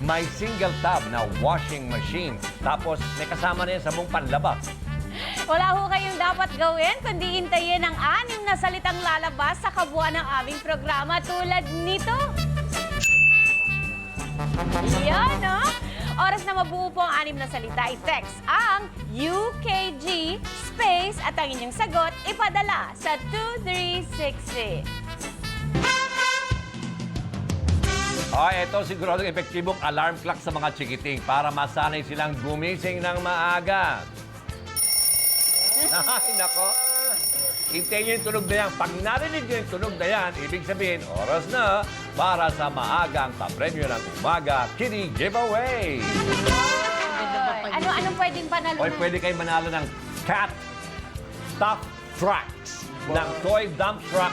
may single tab na washing machine. Tapos may kasama na yan sabong panlaba. Wala ho kayong dapat gawin kundi hintayin ang 6 na salitang lalabas sa kabuuan ng aming programa tulad nito. Yan, no? Oras na mabuo po ang 6 na salita, i-text ang UKG space at ang inyong sagot ipadala sa 2366. Okay, ito siguradong epektibong alarm clock sa mga chikiting para masanay silang gumising ng maaga. Ay, nako. Hintayin nyo yung tunog na yan. Pag narinig nyo yung tunog na yan, ibig sabihin, oras na para sa maagang papremyo ng umaga, Kitty Giveaway. Anong pwedeng panalo O na? pwede kayo manalo ng Cat Top Trucks ng Toy Dump Truck.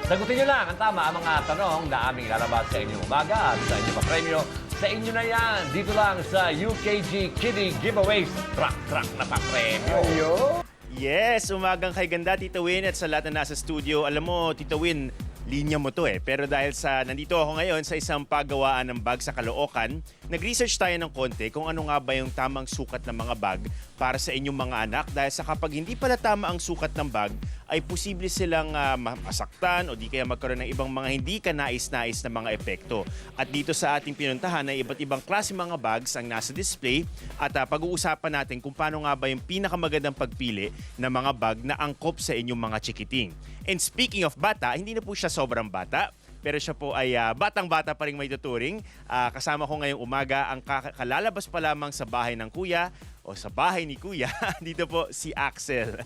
Sagutin nyo lang ang tama ang mga tanong na aming lalabas sa inyong umaga at sa inyong papremyo. Sa inyo na yan, dito lang sa UKG Kitty Giveaways. Truck na papremyo. Yes, umagang kay ganda, Tita Win, at sa lahat na nasa studio. Alam mo, Tita Win, linya mo to eh. Pero dahil nandito ako ngayon sa isang paggawaan ng bag sa Caloocan, nag-research tayo ng konti kung ano nga ba yung tamang sukat ng mga bag para sa inyong mga anak. Dahil sa kapag hindi pala tama ang sukat ng bag, ay posible silang masaktan o di kaya magkaroon ng ibang mga hindi ka nais-nais na mga epekto. At dito sa ating pinuntahan ay iba't ibang klase mga bags ang nasa display at pag-uusapan natin kung paano nga ba yung pinakamagandang pagpili ng mga bag na angkop sa inyong mga chikiting. And speaking of bata, hindi na po siya sobrang bata, pero siya po ay batang-bata pa rin may tuturing. Kasama ko ngayong umaga ang kalalabas pa lamang sa bahay ng kuya o sa bahay ni kuya. Dito po si Axel.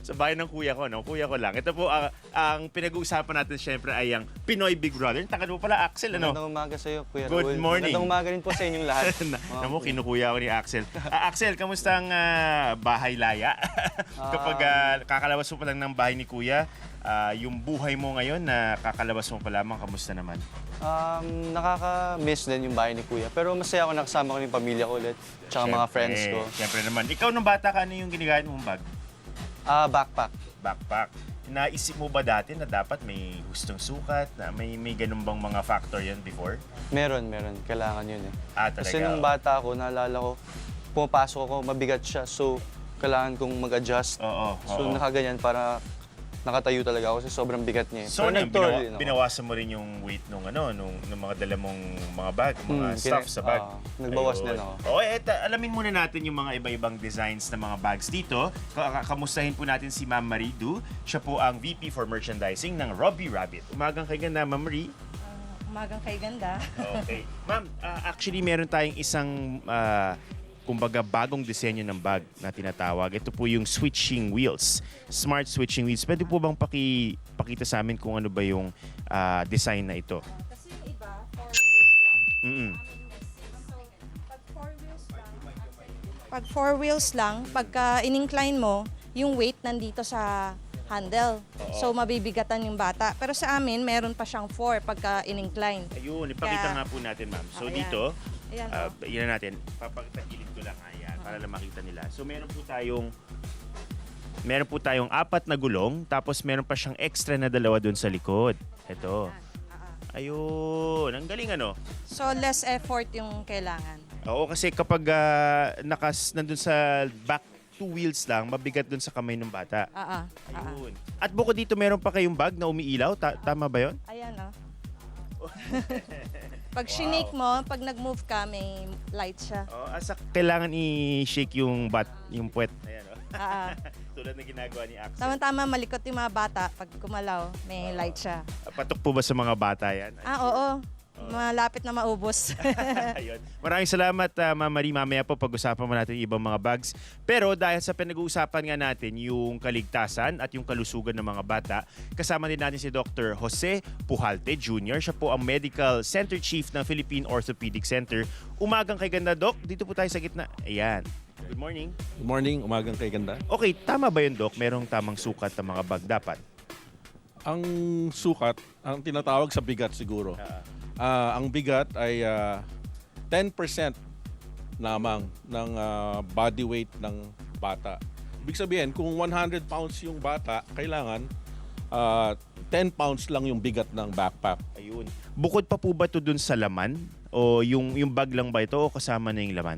Sa bahay ng kuya ko, no? Kuya ko lang. Ito po ang pinag-uusapan natin syempre ay ang Pinoy Big Brother. Takad mo pala Axel, ano? Magandang umaga sa iyo, Kuya Good Raul. morning. Magandang umaga rin po sa inyong lahat. Namo, kinukuya ko ni Axel. Axel, kamusta ang bahay laya? Kapag kakalabas mo pa lang ng bahay ni kuya, yung buhay mo ngayon na kakalabas mo pa lamang, kamusta naman? Nakaka-miss din yung bahay ni Kuya. Pero masaya ako nakasama ko yung pamilya ko ulit. Tsaka mga friends ko. Siyempre naman. Ikaw nung bata ka, ano yung ginagamit mong bag? Backpack. Backpack. Naisip mo ba dati na dapat may hustong sukat? Na may ganun bang mga factor yan before? Meron. Kailangan yun eh. Talaga? Kasi nung bata ako, naalala ko, pumapasok ako, mabigat siya. So, kailangan kong mag-adjust. So, nakaganyan para nakatayo talaga ako kasi sobrang bigat niya. So, Pero din ako. binawasan mo rin yung weight nung mga dala mong mga bag, mga stuff sa bag. Nagbawas din ako. Okay, alamin muna natin yung mga iba-ibang designs ng mga bags dito. Kamustahin po natin si Ma'am Marie Du. Siya po ang VP for Merchandising ng Robbie Rabbit. Umagang kay ganda, Ma'am Marie. Umagang kay ganda. Okay. Ma'am, actually meron tayong isang kumbaga bagong disenyo ng bag na tinatawag. Ito po yung switching wheels. Smart switching wheels. Pwede po bang pakita sa amin kung ano ba yung design na ito? Kasi yung iba, 4 wheels lang. So, pag 4 wheels lang, pagka in-incline mo, yung weight nandito sa handle. So, mabibigatan yung bata. Pero sa amin, meron pa siyang 4 pagka in-incline. Ayun, ipakita nga po natin, ma'am. So, Ayan. dito, Ayan, yan natin. Papagilid ko lang, ayan, para lang makita nila. So, meron po tayong 4 na gulong, tapos meron pa siyang extra na 2 doon sa likod. Ito. Ayun, ang galing ano. So, less effort yung kailangan. Oo, kasi kapag nandun sa back 2 wheels lang, mabigat doon sa kamay ng bata. Ayun. At bukod dito, meron pa kayong bag na umiilaw. Tama ba yun? Ayan, Pag shinake mo, pag nag-move ka, may light siya. Kailangan i-shake yung puwet. Ayan, tulad na ginagawa ni Axel. Tama-tama, malikot yung mga bata. Pag kumalaw, may light siya. Patok po ba sa mga bata yan? Oo. Malapit na maubos. Ayun. Maraming salamat, Ma'am Marie. Mamaya po pag-usapan mo natin yung ibang mga bags. Pero dahil sa pinag-uusapan nga natin yung kaligtasan at yung kalusugan ng mga bata, kasama din natin si Dr. Jose Pujalte Jr. Siya po ang Medical Center Chief ng Philippine Orthopedic Center. Umagang kay ganda, Doc. Dito po tayo sa gitna. Ayan. Good morning. Good morning, umagang kay ganda. Okay, tama ba yun, Doc? Merong tamang sukat ng mga bag dapat? Ang sukat, ang tinatawag sa bigat siguro. Ang bigat ay 10% lamang ng body weight ng bata. Ibig sabihin, kung 100 pounds yung bata, kailangan 10 pounds lang yung bigat ng backpack. Ayun. Bukod pa po ba ito dun sa laman? O yung bag lang ba ito o kasama na yung laman?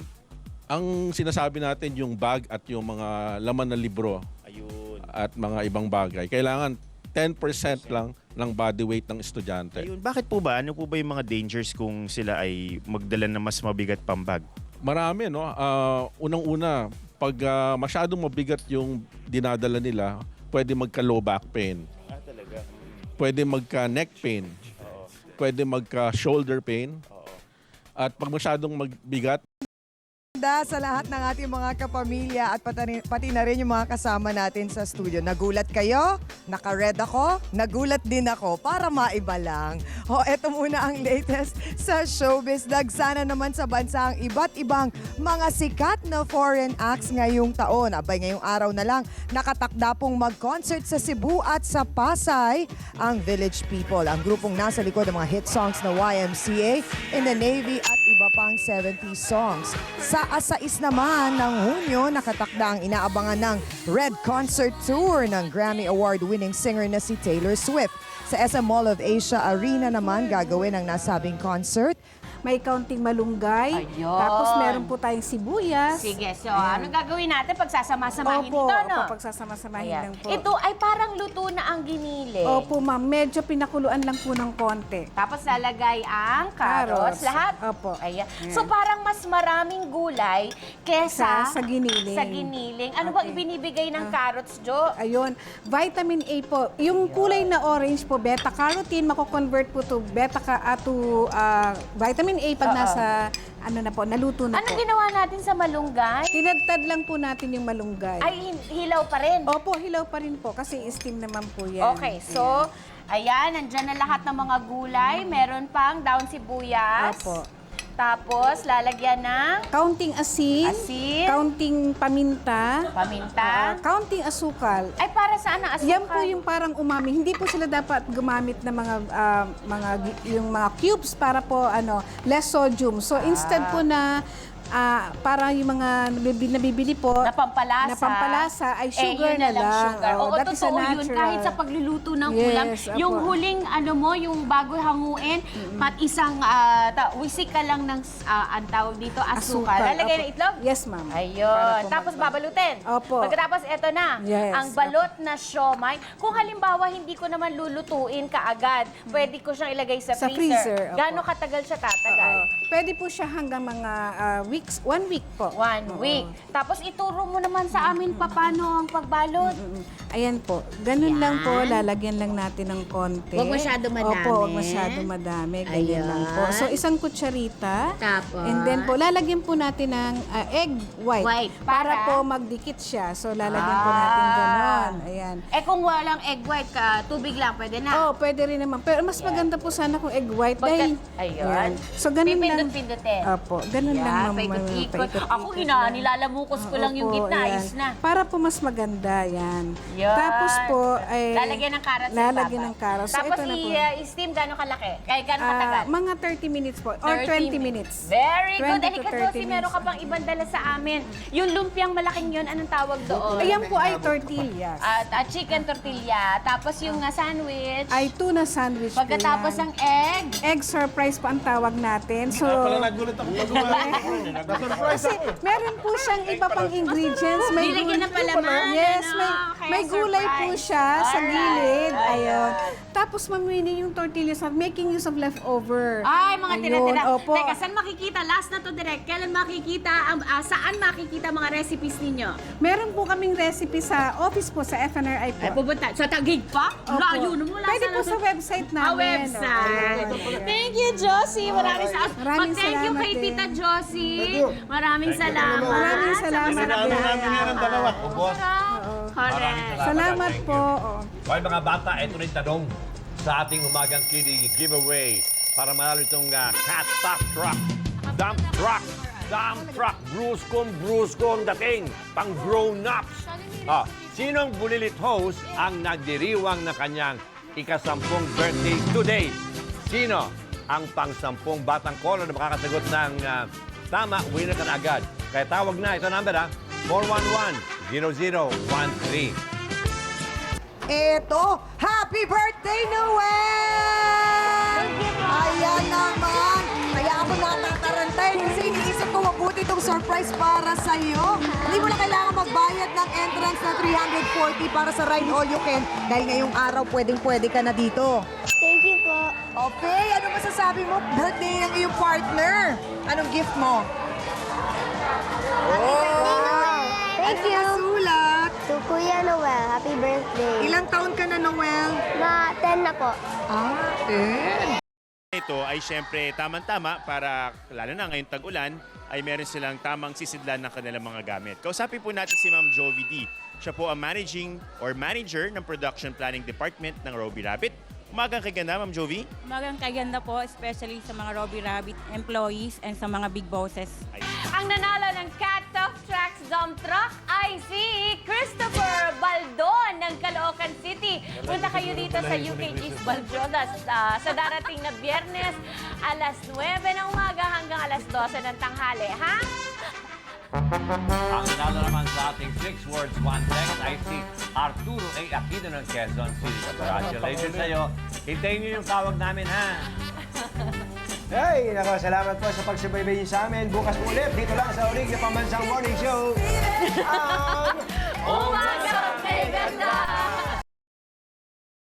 Ang sinasabi natin yung bag at yung mga laman na libro Ayun. at mga ibang bagay. Kailangan 10% lang ng body weight ng estudyante. Ayun. Bakit po ba? Ano po ba yung mga dangers kung sila ay magdala na mas mabigat pang bag? Marami, no? Unang-una, pag masyadong mabigat yung dinadala nila, pwede magka-low back pain. Talaga? Pwede magka-neck pain. Pwede magka-shoulder pain. At pag masyadong magbigat, Sa lahat ng ating mga kapamilya at pati na rin yung mga kasama natin sa studio. Nagulat kayo? Naka-red ako? Nagulat din ako para maiba lang. Eto muna ang latest sa showbiz. Dagsana naman sa bansa ang iba't ibang mga sikat na foreign acts ngayong taon. Abay, ngayong araw na lang, nakatakda pong mag-concert sa Cebu at sa Pasay ang Village People. Ang grupong nasa likod ng mga hit songs na YMCA, In the Navy at iba pang 70s songs. Sa Asais naman ng Hunyo, nakatakda ang inaabangan ng Red Concert Tour ng Grammy Award-winning singer na si Taylor Swift. Sa SM Mall of Asia Arena naman gagawin ang nasabing concert. May kaunting malunggay. Ayun. Tapos meron po tayong sibuyas. Sige, so anong gagawin natin pag sasama-samahin Opo, ito, no? pagsasama-samahin Ayan. lang po. Ito ay parang luto na ang ginili. Opo, ma'am. Medyo pinakuluan lang po ng konti. Tapos lalagay ang carrots. Carrots. Lahat? Opo. Ayan. Ayan. So parang mas maraming gulay kesa Sa giniling. Sa giniling. Ano bang Okay. ibinibigay ng carrots, Jo? Ayun. Vitamin A po. Yung kulay na orange po, beta-carotene, mako-convert po to vitamin A pag nasa, naluto na Anong po. ginawa natin sa malunggay? Tinadtad lang po natin yung malunggay. Ay, hilaw pa rin. Opo, hilaw pa rin po kasi steam naman po yan. Okay, so, ayan, nandyan na lahat ng mga gulay. Meron pang daon sibuyas. Opo. Tapos, lalagyan ng Kaunting asin, asin, kaunting paminta, paminta. kaunting asukal. Ay, para saan ang asukal? Yan po yung parang umami. Hindi po sila dapat gumamit ng yung mga cubes para po less sodium. So instead po na para yung mga nabibili po Na pampalasa. ay sugar yun na lang. Sugar. Oo, that is a totoo yun. natural. Kahit sa pagluluto ng Yes, ulam, apo. yung huling, yung bago hanguin, pat isang wisik ka lang ng, ang tawag dito, asukal. Lalagay Opo. ng itlog? Yes, ma'am. Ayun. Para po Tapos babalutin. Opo. Pagkatapos, eto na. Yes, Ang balot na siomay. Kung halimbawa, hindi ko naman lulutuin kaagad, pwede ko siyang ilagay sa Sa freezer. freezer, opo. Gaano katagal siya tatagal? Oo. Pwede po siya hanggang mga weeks, 1 week po. 1 week. Tapos ituro mo naman sa amin paano ang pagbalot. Ayan po. Ganun Yan. lang po. Lalagyan lang natin ng konti. Huwag masyado madami. Opo, huwag masyado madami. Ganyan lang po. Ayan. So, isang kutsarita. Tapos? And then po, lalagyan po natin ng egg white. White. Para Para? po magdikit siya. So, lalagyan po natin ganon. Ayan. Eh kung walang egg white ka, tubig lang, pwede na. Oh, pwede rin naman. Pero mas maganda po sana kung egg white. Dahil, Ayun. Ayan. So, ganun lang. Pipindot-pindutin. Opo, ganun lang. ma'am. paikot-ikot. Paikot-ikot Ako, lang. nilalamukos ko lang yung Opo, gitna, ayan. ayos na. Para po mas maganda, yan. Yan. Tapos po, ay... Lalagyan ng carrots sa Lalagyan baba. ng carrots. So, Tapos ito na po. i-steam gano'ng kalaki? Kaya gano'ng katagal? Mga 30 minutes po. Or 20 minutes. Very good. 20 to Halika, 30 Josie, meron ka pang ibang dala sa amin. Yung lumpiang malaking yun, anong tawag doon? Ayan po ay tortillas. At chicken tortilla. Tapos yung sandwich. Ay tuna sandwich Pagkatapos po yan. ng egg. Egg surprise po ang tawag natin. So, nagulat ako pag kasi meron po siyang iba pang ingredients. May Nilagyan ng palaman, Yes, ano? Kaya may gulay po surprise. siya sa Alright. gilid. Ayun. Tapos mamili yung tortillas at making use of leftover. Ay, mga Ayun, tira-tira. Opo. Teka, saan makikita? Last na to, direct. Kailan makikita? Saan makikita mga recipes ninyo? Meron po kaming recipe sa office po, sa FNRI po. Ay, pupunta. Sa Taguig pa? Opo. Layo na mo. Pwede po sa website namin. website. Ayun. Thank you, Josie. Maraming salamat. Maraming Thank you salamat kay din. Tita Josie. Maraming salamat. Maraming salamat. Correct. Salamat po. Oo. Okay mga bata, ito rin tanong sa ating umagang kilig giveaway para manalo itong cat top truck, dump truck, brusko ang dating, pang grown-ups. Sinong bulilit host ang nagdiriwang na kanyang ika-10 birthday today? Sino ang pang-10 batang kolo na makakasagot ng tama, winner ka na agad. Kaya tawag na, ito number 411-0013. Eto, happy birthday, Noel! Ayan naman. Kaya ako natatarantay kasi iniisip ko mabuti itong surprise para sa'yo. Hindi mo na kailangan magbayad ng entrance na 340 para sa Ride All You Can dahil ngayong araw pwedeng-pwede ka na dito. Thank you po. Okay, ano masasabi mo? Birthday ng iyong partner. Anong gift mo? Thank Ano you. nasulat? To Kuya Noel, happy birthday. Ilang taon ka na, Noel? 10 na po. Ah, 10. Ito ay syempre tamang-tama para, lalo na ngayong tag-ulan, ay meron silang tamang sisidlan ng kanilang mga gamit. Kausapin po natin si Ma'am Jovi D. Siya po ang manager ng Production Planning Department ng Robbie Rabbit. Umagang kay ganda, Ma'am Jovi. Umagang kaganda po, especially sa mga Robbie Rabbit employees and sa mga big bosses. Ang nanalo ng Cat Tough Tracks Dump Truck ay si Christopher Baldon ng Caloocan City. Punta kayo dito sa UKG's Baljodas sa darating na Biyernes, alas 9 ng umaga hanggang alas 12 ng tanghali, ha? Ang nanalo naman sa ating 6 words, 1 text ay si Arturo A. Aquino ng Quezon City. Congratulations sa'yo. Hintayin niyo yung tawag namin, ha? Hey, nako, salamat po sa pagsubaybay niyo sa amin. Bukas po ulit, dito lang sa Orig na Pambansang Morning Show. Umaga, may ganda!